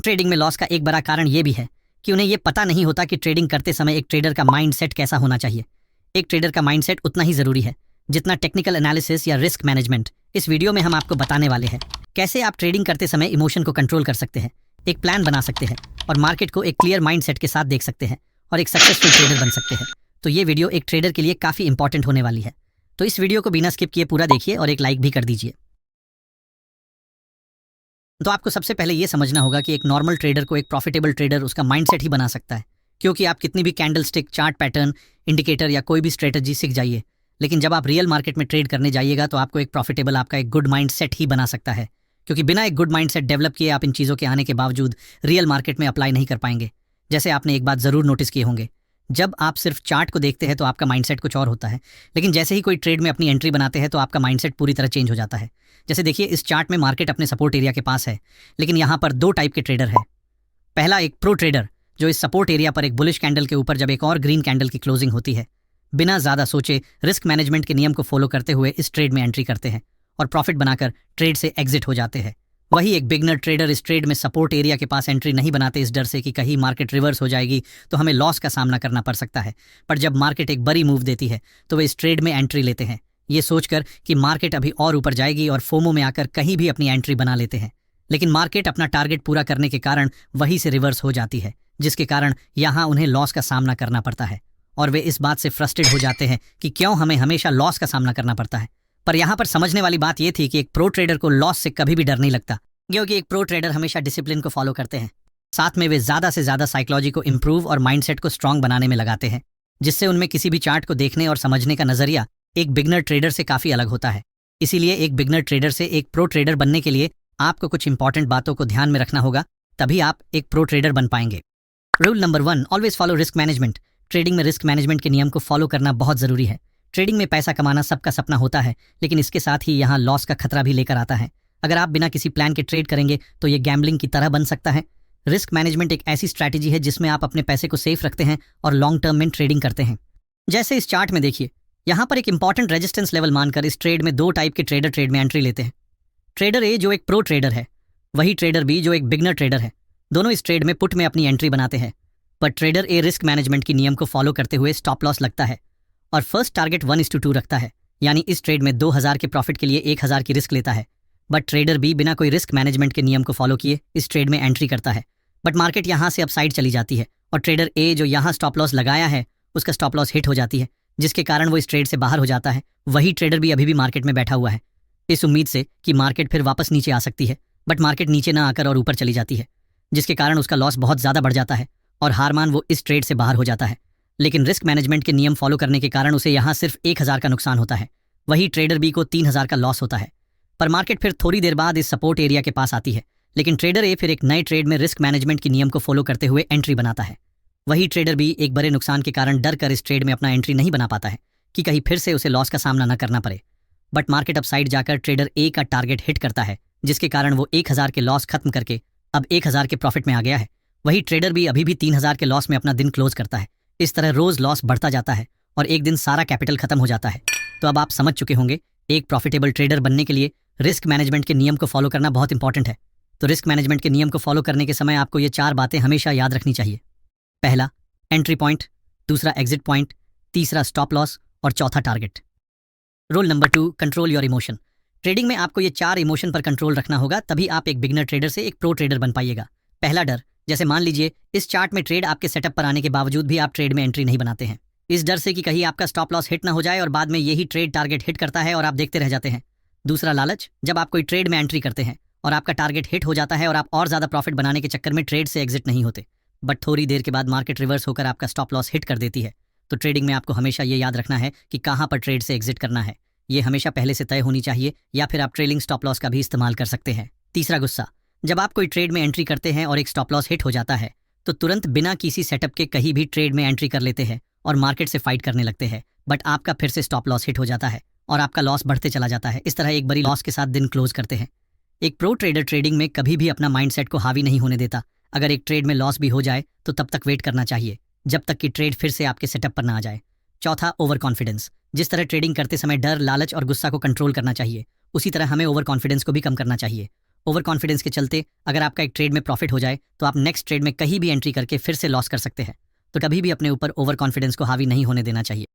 Trading में loss का एक बड़ा कारण ये भी है कि उन्हें ये पता नहीं होता कि ट्रेडिंग करते समय एक ट्रेडर का माइंडसेट कैसा होना चाहिए। एक ट्रेडर का माइंडसेट उतना ही जरूरी है जितना टेक्निकल एनालिसिस या रिस्क मैनेजमेंट। इस वीडियो में हम आपको बताने वाले हैं कैसे आप ट्रेडिंग करते समय इमोशन को कंट्रोल कर सकते हैं, एक प्लान बना सकते हैं और मार्केट को एक क्लियर माइंडसेट के साथ देख सकते हैं और एक सक्सेसफुल ट्रेडर बन सकते हैं। तो ये वीडियो एक ट्रेडर के लिए काफ़ी इंपॉर्टेंट होने वाली है, तो इस वीडियो को बिना स्किप किए पूरा देखिए और एक लाइक भी कर दीजिए। तो आपको सबसे पहले ये समझना होगा कि एक नॉर्मल ट्रेडर को एक प्रॉफिटेबल ट्रेडर उसका माइंडसेट ही बना सकता है, क्योंकि आप कितनी भी कैंडलस्टिक, चार्ट पैटर्न, इंडिकेटर या कोई भी स्ट्रेटजी सीख जाइए, लेकिन जब आप रियल मार्केट में ट्रेड करने जाइएगा तो आपको एक प्रॉफिटेबल, आपका एक गुड माइंडसेट ही बना सकता है, क्योंकि बिना एक गुड माइंडसेट डेवलप किए आप इन चीज़ों के आने के बावजूद रियल मार्केट में अप्लाई नहीं कर पाएंगे। जैसे आपने एक बात ज़रूर नोटिस किए होंगे, जब आप सिर्फ चार्ट को देखते हैं तो आपका माइंडसेट कुछ और होता है, लेकिन जैसे ही कोई ट्रेड में अपनी एंट्री बनाते हैं तो आपका माइंडसेट पूरी तरह चेंज हो जाता है। जैसे देखिए, इस चार्ट में मार्केट अपने सपोर्ट एरिया के पास है, लेकिन यहाँ पर दो टाइप के ट्रेडर हैं। पहला, एक प्रो ट्रेडर जो इस सपोर्ट एरिया पर एक बुलिश कैंडल के ऊपर जब एक और ग्रीन कैंडल की क्लोजिंग होती है, बिना ज़्यादा सोचे रिस्क मैनेजमेंट के नियम को फॉलो करते हुए इस ट्रेड में एंट्री करते हैं और प्रॉफिट बनाकर ट्रेड से एग्जिट हो जाते हैं। वही एक बिगनर ट्रेडर इस ट्रेड में सपोर्ट एरिया के पास एंट्री नहीं बनाते, इस डर से कि कहीं मार्केट रिवर्स हो जाएगी तो हमें लॉस का सामना करना पड़ सकता है। पर जब मार्केट एक बड़ी मूव देती है तो वे इस ट्रेड में एंट्री लेते हैं, ये सोचकर कि मार्केट अभी और ऊपर जाएगी, और फोमो में आकर कहीं भी अपनी एंट्री बना लेते हैं। लेकिन मार्केट अपना टारगेट पूरा करने के कारण वहीं से रिवर्स हो जाती है, जिसके कारण यहाँ उन्हें लॉस का सामना करना पड़ता है और वे इस बात से फ्रस्ट्रेट हो जाते हैं कि क्यों हमें हमेशा लॉस का सामना करना पड़ता है। पर यहाँ पर समझने वाली बात यह थी कि एक प्रो ट्रेडर को लॉस से कभी भी डर नहीं लगता, क्योंकि एक प्रो ट्रेडर हमेशा डिसिप्लिन को फॉलो करते हैं। साथ में वे ज़्यादा से ज़्यादा साइकोलॉजी को इम्प्रूव और माइंडसेट को स्ट्रांग बनाने में लगाते हैं, जिससे उनमें किसी भी चार्ट को देखने और समझने का नज़रिया एक बिगनर ट्रेडर से काफ़ी अलग होता है। इसीलिए एक बिगनर ट्रेडर से एक प्रो ट्रेडर बनने के लिए आपको कुछ इंपॉर्टेंट बातों को ध्यान में रखना होगा, तभी आप एक प्रो ट्रेडर बन पाएंगे। Rule number 1, always follow risk management. Trading में रिस्क मैनेजमेंट के नियम को फॉलो करना बहुत ज़रूरी है। ट्रेडिंग में पैसा कमाना सबका सपना होता है, लेकिन इसके साथ ही यहाँ लॉस का खतरा भी लेकर आता है। अगर आप बिना किसी प्लान के ट्रेड करेंगे तो ये गैम्बलिंग की तरह बन सकता है। रिस्क मैनेजमेंट एक ऐसी स्ट्रैटेजी है जिसमें आप अपने पैसे को सेफ रखते हैं और लॉन्ग टर्म में ट्रेडिंग करते हैं। जैसे इस चार्ट में देखिए, यहाँ पर एक इंपॉर्टेंट रेजिस्टेंस लेवल मानकर इस ट्रेड में दो टाइप के ट्रेडर ट्रेड में एंट्री लेते हैं। ट्रेडर ए जो एक प्रो ट्रेडर है, वही ट्रेडर बी जो एक बिगनर ट्रेडर है। दोनों इस ट्रेड में पुट में अपनी एंट्री बनाते हैं, पर ट्रेडर ए रिस्क मैनेजमेंट की नियम को फॉलो करते हुए स्टॉप लॉस लगता है और फर्स्ट टारगेट 1:2 रखता है, यानी इस ट्रेड में 2000 के प्रॉफिट के लिए 1000 की रिस्क लेता है। बट ट्रेडर बी बिना कोई रिस्क मैनेजमेंट के नियम को फॉलो किए इस ट्रेड में एंट्री करता है, बट मार्केट यहाँ से अपसाइड चली जाती है और ट्रेडर ए जो यहाँ स्टॉप लॉस लगाया है उसका स्टॉप लॉस हिट हो जाती है, जिसके कारण वो इस ट्रेड से बाहर हो जाता है। वही ट्रेडर भी अभी भी मार्केट में बैठा हुआ है, इस उम्मीद से कि मार्केट फिर वापस नीचे आ सकती है, बट मार्केट नीचे ना आकर और ऊपर चली जाती है, जिसके कारण उसका लॉस बहुत ज़्यादा बढ़ जाता है और हार मान वो इस ट्रेड से बाहर हो जाता है। लेकिन रिस्क मैनेजमेंट के नियम फॉलो करने के कारण उसे यहाँ सिर्फ 1000 का नुकसान होता है, वही ट्रेडर बी को 3000 का लॉस होता है। पर मार्केट फिर थोड़ी देर बाद इस सपोर्ट एरिया के पास आती है, लेकिन ट्रेडर ए फिर एक नए ट्रेड में रिस्क मैनेजमेंट के नियम को फॉलो करते हुए एंट्री बनाता है। वही ट्रेडर बी एक बड़े नुकसान के कारण डर कर इस ट्रेड में अपना एंट्री नहीं बना पाता है कि कहीं फिर से उसे लॉस का सामना न करना पड़े। बट मार्केट अपसाइड जाकर ट्रेडर ए का टारगेट हिट करता है, जिसके कारण वो 1000 के लॉस खत्म करके अब 1000 के प्रॉफिट में आ गया है। वही ट्रेडर भी अभी भी 3000 के लॉस में अपना दिन क्लोज करता है। इस तरह रोज लॉस बढ़ता जाता है और एक दिन सारा कैपिटल खत्म हो जाता है। तो अब आप समझ चुके होंगे, एक प्रॉफिटेबल ट्रेडर बनने के लिए रिस्क मैनेजमेंट के नियम को फॉलो करना बहुत इंपॉर्टेंट है। तो रिस्क मैनेजमेंट के नियम को फॉलो करने के समय आपको ये 4 बातें हमेशा याद रखनी चाहिए। पहला, एंट्री पॉइंट, दूसरा एग्जिट पॉइंट, तीसरा स्टॉप लॉस और चौथा target. Rule number 2, control your emotion. Trading में आपको ये 4 इमोशन पर कंट्रोल रखना होगा, तभी आप एक बिगनर ट्रेडर से एक प्रो ट्रेडर बन पाइएगा। पहला, डर। जैसे मान लीजिए इस चार्ट में ट्रेड आपके सेटअप पर आने के बावजूद भी आप ट्रेड में एंट्री नहीं बनाते हैं, इस डर से कि कहीं आपका स्टॉप लॉस हिट ना हो जाए और बाद में यही ट्रेड टारगेट हिट करता है और आप देखते रह जाते हैं। दूसरा, लालच। जब आप कोई ट्रेड में एंट्री करते हैं और आपका टारगेट हिट हो जाता है और आप और ज़्यादा प्रॉफिट बनाने के चक्कर में ट्रेड से एग्जिट नहीं होते, बट थोड़ी देर के बाद मार्केट रिवर्स होकर आपका स्टॉप लॉस हिट कर देती है। तो ट्रेडिंग में आपको हमेशा ये याद रखना है कि कहाँ पर ट्रेड से एग्जिट करना है, ये हमेशा पहले से तय होनी चाहिए, या फिर आप ट्रेलिंग स्टॉप लॉस का भी इस्तेमाल कर सकते हैं। तीसरा, गुस्सा। जब आप कोई ट्रेड में एंट्री करते हैं और एक स्टॉप लॉस हिट हो जाता है तो तुरंत बिना किसी सेटअप के कहीं भी ट्रेड में एंट्री कर लेते हैं और मार्केट से फाइट करने लगते हैं, बट आपका फिर से स्टॉप लॉस हिट हो जाता है और आपका लॉस बढ़ते चला जाता है। इस तरह एक बड़ी लॉस के साथ दिन क्लोज करते हैं। एक प्रो ट्रेडर ट्रेडिंग में कभी भी अपना माइंडसेट को हावी नहीं होने देता। अगर एक ट्रेड में लॉस भी हो जाए तो तब तक वेट करना चाहिए जब तक कि ट्रेड फिर से आपके सेटअप पर ना आ जाए। चौथा, ओवर कॉन्फिडेंस। जिस तरह ट्रेडिंग करते समय डर, लालच और गुस्सा को कंट्रोल करना चाहिए, उसी तरह हमें ओवर कॉन्फिडेंस को भी कम करना चाहिए। ओवर कॉन्फिडेंस के चलते अगर आपका एक ट्रेड में प्रॉफिट हो जाए तो आप नेक्स्ट ट्रेड में कहीं भी एंट्री करके फिर से लॉस कर सकते हैं। तो कभी भी अपने ऊपर ओवर कॉन्फिडेंस को हावी नहीं होने देना चाहिए।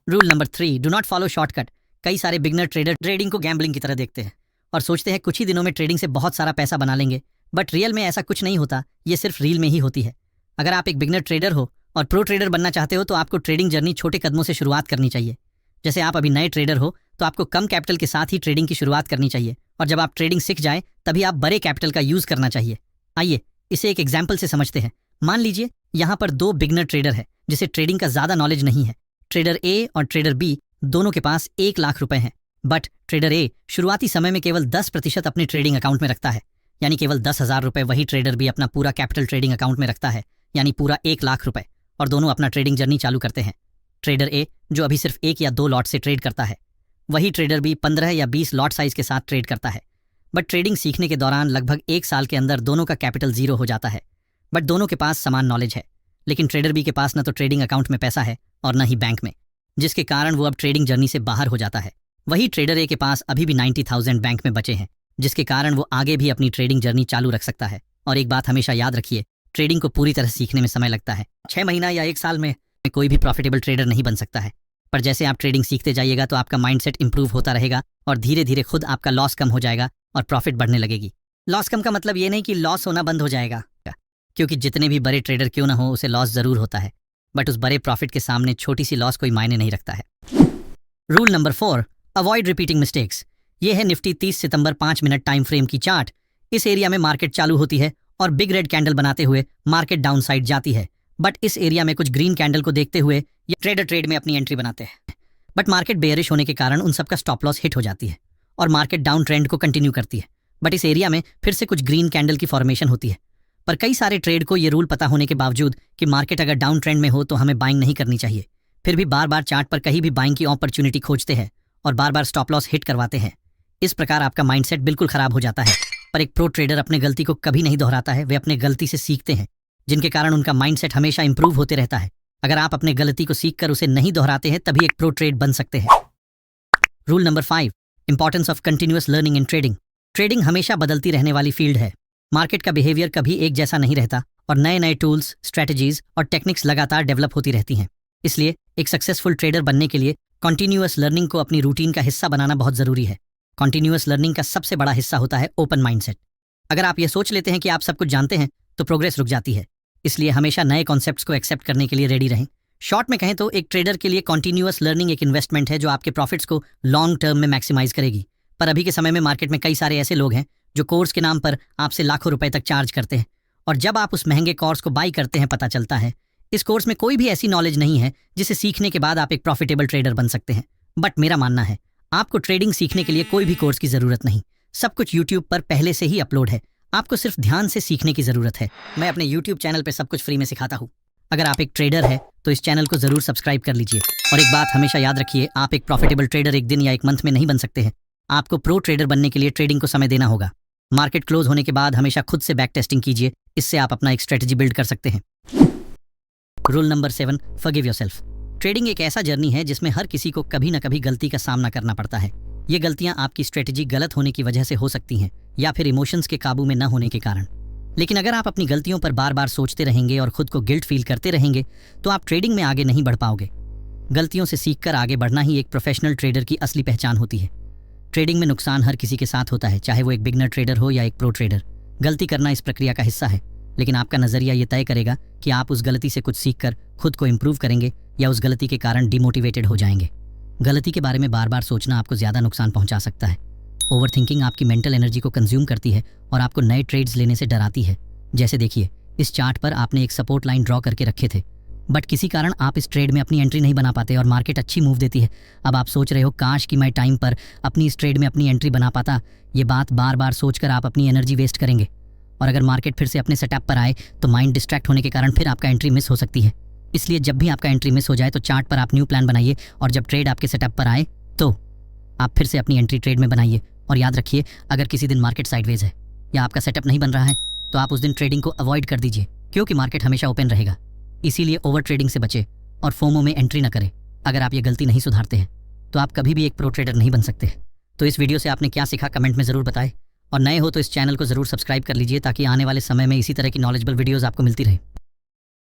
Rule number 3, do not follow shortcut. कई सारे बिगनर ट्रेडर ट्रेडिंग को गैम्बलिंग की तरह देखते हैं और सोचते हैं कुछ ही दिनों में ट्रेडिंग से बहुत सारा पैसा बना लेंगे, बट रियल में ऐसा कुछ नहीं होता, ये सिर्फ रील में ही होती है। अगर आप एक बिगनर ट्रेडर हो और प्रो ट्रेडर बनना चाहते हो तो आपको ट्रेडिंग जर्नी छोटे कदमों से शुरुआत करनी चाहिए। जैसे आप अभी नए ट्रेडर हो तो आपको कम कैपिटल के साथ ही ट्रेडिंग की शुरुआत करनी चाहिए, और जब आप ट्रेडिंग सीख जाए तभी आप बड़े कैपिटल का यूज करना चाहिए। आइए इसे एक एग्जाम्पल से समझते हैं। मान लीजिए यहाँ पर 2 बिगनर ट्रेडर है जिसे ट्रेडिंग का ज्यादा नॉलेज नहीं है। ट्रेडर ए और ट्रेडर बी दोनों के पास 1 लाख रुपए हैं, बट ट्रेडर ए शुरुआती समय में केवल 10% अपने ट्रेडिंग अकाउंट में रखता है, यानी केवल 10,000 रुपए। वही ट्रेडर बी अपना पूरा कैपिटल ट्रेडिंग अकाउंट में रखता है, यानी पूरा 1 लाख रुपए, और दोनों अपना ट्रेडिंग जर्नी चालू करते हैं। ट्रेडर ए जो अभी सिर्फ 1 या 2 लॉट से ट्रेड करता है, वही ट्रेडर बी 15 या 20 लॉट साइज के साथ ट्रेड करता है। बट ट्रेडिंग सीखने के दौरान लगभग 1 साल के अंदर दोनों का कैपिटल 0 हो जाता है। बट दोनों के पास समान नॉलेज है, लेकिन ट्रेडर बी के पास न तो ट्रेडिंग अकाउंट में पैसा है और न ही बैंक में, जिसके कारण वो अब ट्रेडिंग जर्नी से बाहर हो जाता है। वही ट्रेडर ए के पास अभी भी 90,000 बैंक में बचे हैं, जिसके कारण वो आगे भी अपनी ट्रेडिंग जर्नी चालू रख सकता है। और एक बात हमेशा याद रखिए, ट्रेडिंग को पूरी तरह सीखने में समय लगता है। 6 महीना या 1 साल में कोई भी प्रॉफिटेबल ट्रेडर नहीं बन सकता है, पर जैसे आप ट्रेडिंग सीखते जाइएगा तो आपका माइंडसेट इंप्रूव होता रहेगा और धीरे धीरे खुद आपका लॉस कम हो जाएगा और प्रॉफिट बढ़ने लगेगी। लॉस कम का मतलब ये नहीं कि लॉस होना बंद हो जाएगा, क्योंकि जितने भी बड़े ट्रेडर क्यों ना हो उसे लॉस जरूर होता है, बट उस बड़े प्रॉफिट के सामने छोटी सी लॉस कोई मायने नहीं रखता है। Rule number 4, avoid repeating mistakes. ये है निफ्टी 30 सितंबर 5 मिनट टाइम फ्रेम की चार्ट। इस एरिया में मार्केट चालू होती है और बिग रेड कैंडल बनाते हुए मार्केट डाउन साइड जाती है, बट इस एरिया में कुछ ग्रीन कैंडल को देखते हुए ये ट्रेडर ट्रेड में अपनी एंट्री बनाते हैं। बट मार्केट बेयरिश होने के कारण उन सबका स्टॉप लॉस हिट हो जाती है और मार्केट डाउन ट्रेंड को कंटिन्यू करती है। बट इस एरिया में फिर से कुछ ग्रीन कैंडल की फॉर्मेशन होती है। पर कई सारे ट्रेड को ये रूल पता होने के बावजूद कि मार्केट अगर डाउन ट्रेंड में हो तो हमें बाइंग नहीं करनी चाहिए, फिर भी बार बार चार्ट पर कहीं भी बाइंग की अपॉर्चुनिटी खोजते हैं और बार बार स्टॉप लॉस हिट करवाते हैं। इस प्रकार आपका माइंडसेट बिल्कुल खराब हो जाता है। पर एक प्रो ट्रेडर अपने गलती को कभी नहीं दोहराता है, वे अपने गलती से सीखते हैं, जिनके कारण उनका माइंडसेट हमेशा इंप्रूव होते रहता है। अगर आप अपने गलती को सीखकर उसे नहीं दोहराते हैं तभी एक प्रो ट्रेड बन सकते हैं। Rule number 5, importance of continuous learning in trading. Trading हमेशा बदलती रहने वाली फील्ड है। मार्केट का बिहेवियर कभी एक जैसा नहीं रहता और नए नए टूल्स, स्ट्रेटजीज और टेक्निक्स लगातार डेवलप होती रहती हैं। इसलिए एक सक्सेसफुल ट्रेडर बनने के लिए कॉन्टिन्यूअस लर्निंग को अपनी रूटीन का हिस्सा बनाना बहुत जरूरी है। कॉन्टिन्यूअस लर्निंग का सबसे बड़ा हिस्सा होता है ओपन माइंडसेट। अगर आप ये सोच लेते हैं कि आप सब कुछ जानते हैं तो प्रोग्रेस रुक जाती है। इसलिए हमेशा नए कॉन्सेप्ट्स को एक्सेप्ट करने के लिए रेडी रहें। शॉर्ट में कहें तो एक ट्रेडर के लिए कॉन्टिन्यूअस लर्निंग एक इन्वेस्टमेंट है जो आपके प्रॉफिट्स को लॉन्ग टर्म में मैक्सिमाइज करेगी। पर अभी के समय में मार्केट में कई सारे ऐसे लोग हैं जो कोर्स के नाम पर आपसे लाखों रुपए तक चार्ज करते हैं, और जब आप उस महंगे कोर्स को बाई करते हैं पता चलता है इस कोर्स में कोई भी ऐसी नॉलेज नहीं है जिसे सीखने के बाद आप एक प्रॉफिटेबल ट्रेडर बन सकते हैं। बट मेरा मानना है आपको ट्रेडिंग सीखने के लिए कोई भी कोर्स की जरूरत नहीं। सब कुछ यूट्यूब पर पहले से ही अपलोड है, आपको सिर्फ ध्यान से सीखने की जरूरत है। मैं अपने यूट्यूब चैनल पर सब कुछ फ्री में सिखाता हूँ। अगर आप एक ट्रेडर है तो इस चैनल को जरूर सब्सक्राइब कर लीजिए। और एक बात हमेशा याद रखिए, आप एक प्रॉफिटेबल ट्रेडर एक दिन या एक मंथ में नहीं बन सकते हैं। आपको प्रो ट्रेडर बनने के लिए ट्रेडिंग को समय देना होगा। मार्केट क्लोज होने के बाद हमेशा खुद से बैक टेस्टिंग कीजिए, इससे आप अपना एक स्ट्रेटजी बिल्ड कर सकते हैं। Rule number 7, forgive yourself. Trading एक ऐसा जर्नी है जिसमें हर किसी को कभी न कभी गलती का सामना करना पड़ता है। ये गलतियां आपकी स्ट्रेटजी गलत होने की वजह से हो सकती हैं या फिर इमोशंस के काबू में न होने के कारण। लेकिन अगर आप अपनी गलतियों पर बार बार सोचते रहेंगे और खुद को गिल्ट फील करते रहेंगे तो आप ट्रेडिंग में आगे नहीं बढ़ पाओगे। गलतियों से सीखकर आगे बढ़ना ही एक प्रोफेशनल ट्रेडर की असली पहचान होती है। ट्रेडिंग में नुकसान हर किसी के साथ होता है, चाहे वो एक बिगनर ट्रेडर हो या एक प्रो ट्रेडर। गलती करना इस प्रक्रिया का हिस्सा है, लेकिन आपका नजरिया ये तय करेगा कि आप उस गलती से कुछ सीखकर खुद को इंप्रूव करेंगे या उस गलती के कारण डिमोटिवेटेड हो जाएंगे। गलती के बारे में बार बार सोचना आपको ज्यादा नुकसान पहुंचा सकता है। ओवरथिंकिंग आपकी मेंटल एनर्जी को कंज्यूम करती है और आपको नए ट्रेड्स लेने से डराती है। जैसे देखिए, इस चार्ट पर आपने एक सपोर्ट लाइन ड्रॉ करके रखे थे, बट किसी कारण आप इस ट्रेड में अपनी एंट्री नहीं बना पाते और मार्केट अच्छी मूव देती है। अब आप सोच रहे हो काश कि मैं टाइम पर अपनी इस ट्रेड में अपनी एंट्री बना पाता। ये बात बार बार सोचकर आप अपनी एनर्जी वेस्ट करेंगे, और अगर मार्केट फिर से अपने सेटअप पर आए तो माइंड डिस्ट्रैक्ट होने के कारण फिर आपका एंट्री मिस हो सकती है। इसलिए जब भी आपका एंट्री मिस हो जाए तो चार्ट पर आप न्यू प्लान बनाइए, और जब ट्रेड आपके सेटअप पर आए तो आप फिर से अपनी एंट्री ट्रेड में बनाइए। और याद रखिए, अगर किसी दिन मार्केट साइडवेज है या आपका सेटअप नहीं बन रहा है तो आप उस दिन ट्रेडिंग को अवॉइड कर दीजिए, क्योंकि मार्केट हमेशा ओपन रहेगा। इसीलिए ओवर ट्रेडिंग से बचे और फोमो में एंट्री न करें। अगर आप ये गलती नहीं सुधारते हैं तो आप कभी भी एक प्रो ट्रेडर नहीं बन सकते। तो इस वीडियो से आपने क्या सीखा कमेंट में ज़रूर बताएं। और नए हो तो इस चैनल को ज़रूर सब्सक्राइब कर लीजिए ताकि आने वाले समय में इसी तरह की नॉलेजेबल वीडियोज़ आपको मिलती रहे।